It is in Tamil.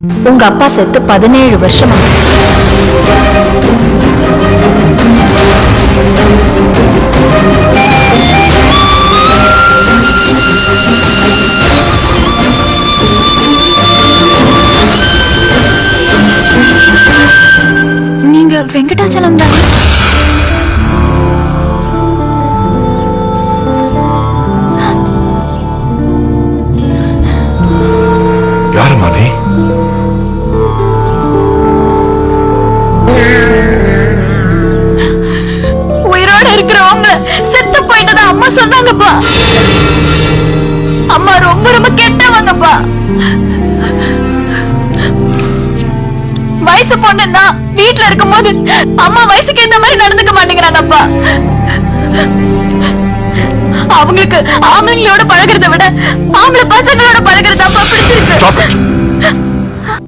உங்க அப்பா செத்து 17 வருஷமா. நீங்க வெங்கடாச்சலம் தான்? யாருமா நீ? உயிரோட இருக்கிறவங்க செத்து போயிட்டதா அம்மா சொன்னாங்கப்பா. அம்மா ரொம்ப ரொம்ப கெட்டவங்கப்பா. வயசு பொண்ணுன்னா வீட்டுல இருக்கும் போது அம்மா வயசுக்கு ஏத்த மாதிரி நடந்துக்க மாட்டேங்கிறாங்கப்பா. அவங்களுக்கு ஆம்பளைங்களோட பழகிறத விட ஆம்பளை பசங்களோட பழகிறதாப்பா பிடிச்சிருக்கு.